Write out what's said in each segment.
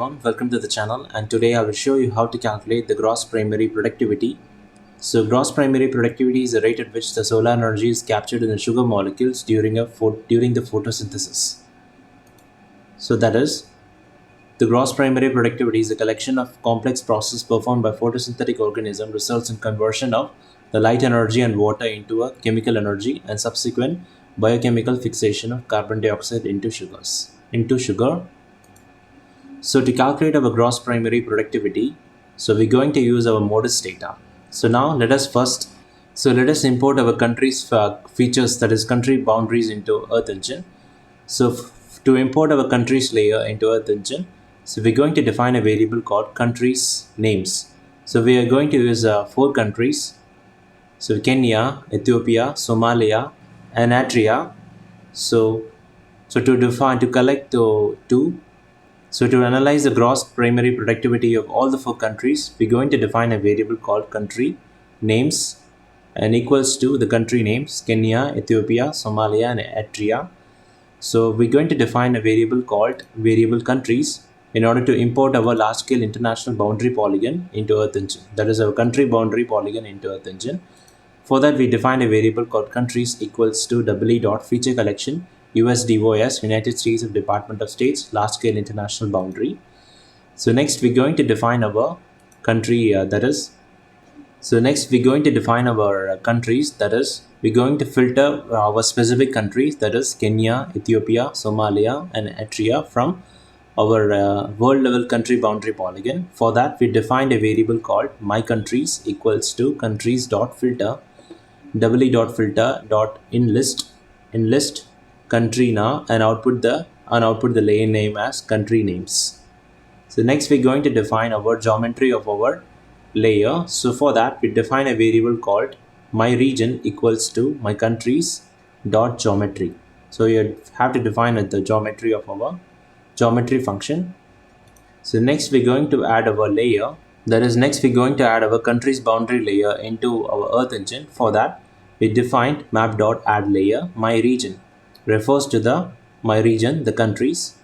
Welcome to the channel, and today I will show you how to calculate the gross primary productivity. So gross primary productivity is the rate at which the solar energy is captured in the sugar molecules during the photosynthesis. So that is, the gross primary productivity is a collection of complex processes performed by photosynthetic organism results in conversion of the light energy and water into a chemical energy and subsequent biochemical fixation of carbon dioxide into sugar. So to calculate our gross primary productivity, so we're going to use our modus data. So now let us import our country's features, that is country boundaries, into Earth Engine. So to import our country's layer into Earth Engine, so we're going to define a variable called countries names. So we are going to use 4 countries. So Kenya, Ethiopia, Somalia, and Eritrea. So to analyze the gross primary productivity of all the 4 countries, we're going to define a variable called country names and equals to the country names Kenya, Ethiopia, Somalia, and Eritrea. So we're going to define a variable called variable countries in order to import our large-scale international boundary polygon into Earth Engine. That is our country boundary polygon into Earth Engine. For that, we define a variable called countries equals to feature collection USDOS, United States of Department of States, large-scale international boundary. So next we're going to define our country countries. That is, we're going to filter our specific countries, that is Kenya, Ethiopia, Somalia, and Eritrea, from our world level country boundary polygon. For that, we defined a variable called my countries equals to countries.filter enlist country now and output the layer name as country names. So next we're going to define our geometry of our layer. So for that, we define a variable called my region equals to my countries dot geometry. So you have to define the geometry of our geometry function. So next we're going to add our layer. Next we're going to add our country's boundary layer into our Earth Engine. For that, we defined map.add_layer. My region refers to my region, the countries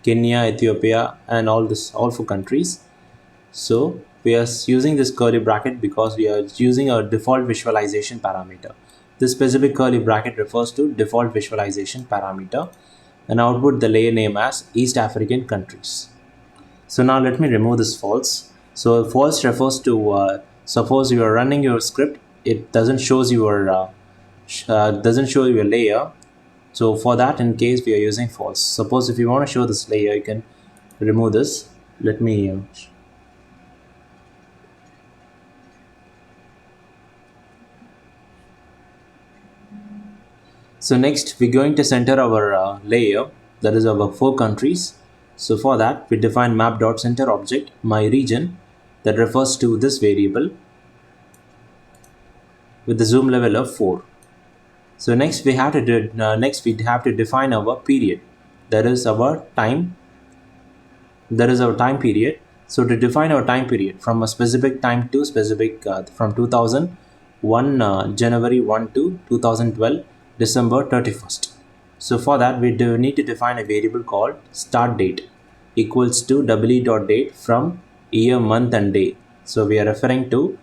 Kenya, Ethiopia, and all 4 countries. So we are using this curly bracket because we are using our default visualization parameter. This specific curly bracket refers to default visualization parameter, and output the layer name as East African countries. So now let me remove this false. So false refers to suppose you are running your script, it doesn't show your layer. So for that, in case we are using false, suppose if you want to show this layer, you can remove this. Let me So next we're going to center our layer, that is our 4 countries. So for that, we define map.center object my region, that refers to this variable with the zoom level of 4. So next we have to define our period, that is our time period. So to define our time period from a specific time to specific from 2001 January 1 to 2012 December 31st. So for that, we do need to define a variable called start date equals to date from year, month, and day. So we are referring to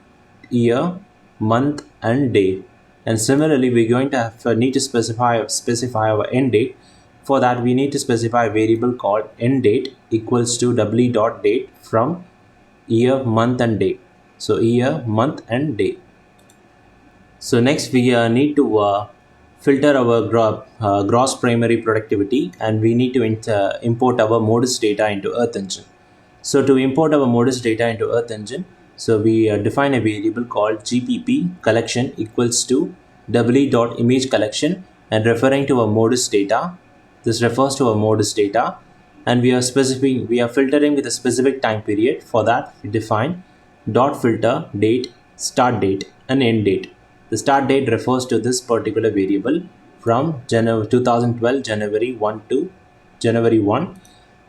year, month, and day. And similarly, we're going to need to specify our end date. For that, we need to specify a variable called end date equals to date from year, month, and day. So year, month, and day. So next we need to filter our gross primary productivity, and we need to import our modus data into Earth Engine. So to import our modus data into Earth Engine, so we define a variable called GPP collection equals to image collection, and referring to our modus data. This refers to our modus data, and we are filtering with a specific time period. For that, we define filter date, start date, and end date. The start date refers to this particular variable from 2012 January 1 to January 1,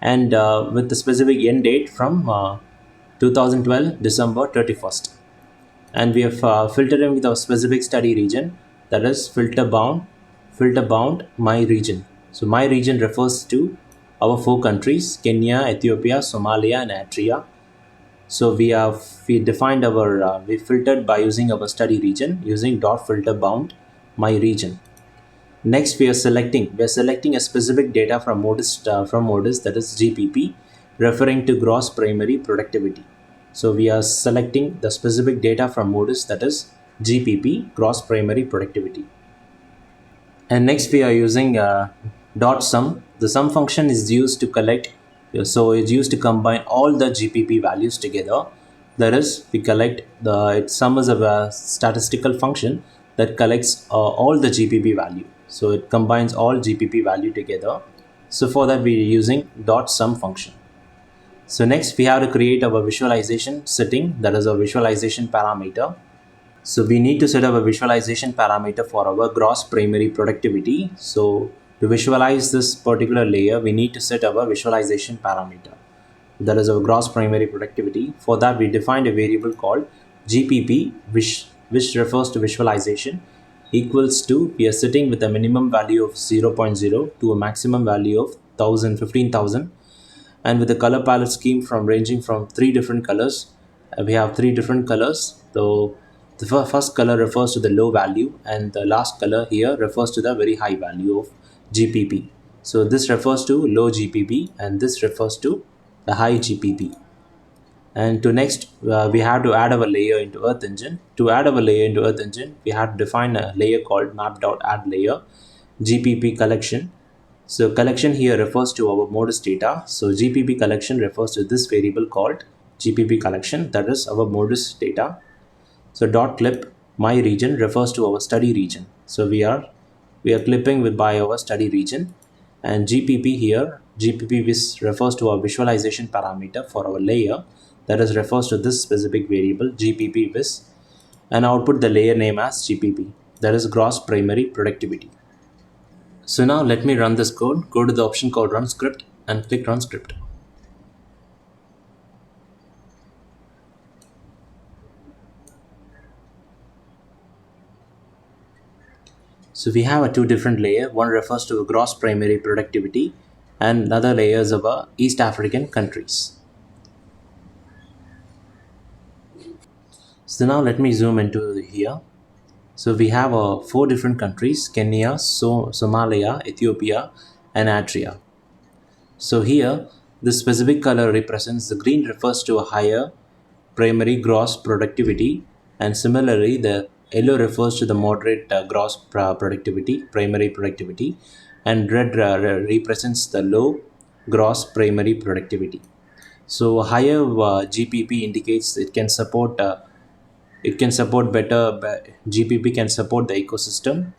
and with the specific end date from 2012 December 31st. And we have filtering with our specific study region, that is filter bound my region. So my region refers to our 4 countries: Kenya, Ethiopia, Somalia, and Eritrea. So we defined our we filtered by using our study region using dot filter bound my region. Next, we are selecting a specific data from modus, that is GPP, referring to gross primary productivity. So we are selecting the specific data from modus, that is GPP, gross primary productivity. And next we are using dot sum. The sum function is used to collect, so it's used to combine all the GPP values together. That is, we collect sum is a statistical function that collects all the GPP value. So it combines all GPP value together. So for that we are using dot sum function. So next we have to create our visualization setting, that is a visualization parameter. So we need to set up a visualization parameter for our gross primary productivity. So to visualize this particular layer, we need to set up a visualization parameter. That is our gross primary productivity. For that, we defined a variable called GPP, which refers to visualization, equals to, we are sitting with a minimum value of 0.0 to a maximum value of 15,000, and with the color palette scheme from ranging from 3 different colors. We have 3 different colors. So the first color refers to the low value, and the last color here refers to the very high value of GPP. So this refers to low GPP, and this refers to the high GPP. And to next, we have to add our layer into Earth Engine. To add our layer into Earth Engine, we have to define a layer called map.addLayer GPP collection. So collection here refers to our modus data. So GPP collection refers to this variable called GPP collection, that is our modus data. So dot clip my region refers to our study region. So we are clipping by our study region, and GPP here, GPP refers to our visualization parameter for our layer, that is refers to this specific variable GPP vis, and output the layer name as GPP, that is gross primary productivity. So now let me run this code. Go to the option called run script and click run script. So we have a 2 different layer. One refers to gross primary productivity, and another layer is of East African countries. So now let me zoom into here. So we have 4 different countries: Kenya, Somalia, Ethiopia, and Eritrea. So here, the specific color represents, the green refers to a higher primary gross productivity, and similarly the yellow refers to the moderate gross productivity, primary productivity, and red represents the low gross primary productivity. So higher GPP indicates it can support better. GPP can support the ecosystem.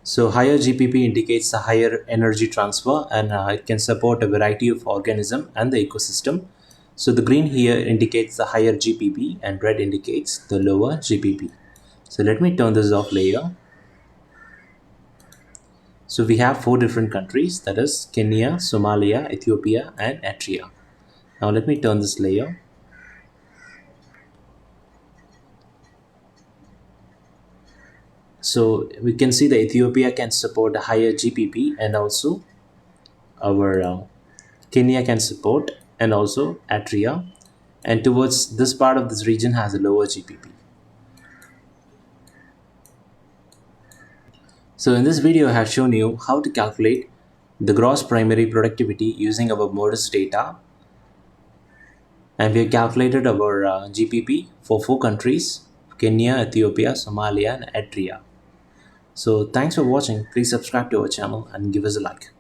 So higher GPP indicates a higher energy transfer, and it can support a variety of organism and the ecosystem. So the green here indicates the higher GPP, and red indicates the lower GPP. So let me turn this off layer. So we have 4 different countries, that is Kenya, Somalia, Ethiopia, and Eritrea. Now let me turn this layer. So we can see that Ethiopia can support a higher GPP, and also our Kenya can support, and also Eritrea, and towards this part of this region has a lower GPP. So in this video I have shown you how to calculate the gross primary productivity using our modus data, and we have calculated our GPP for 4 countries: Kenya, Ethiopia, Somalia, and Eritrea. So thanks for watching. Please subscribe to our channel and give us a like.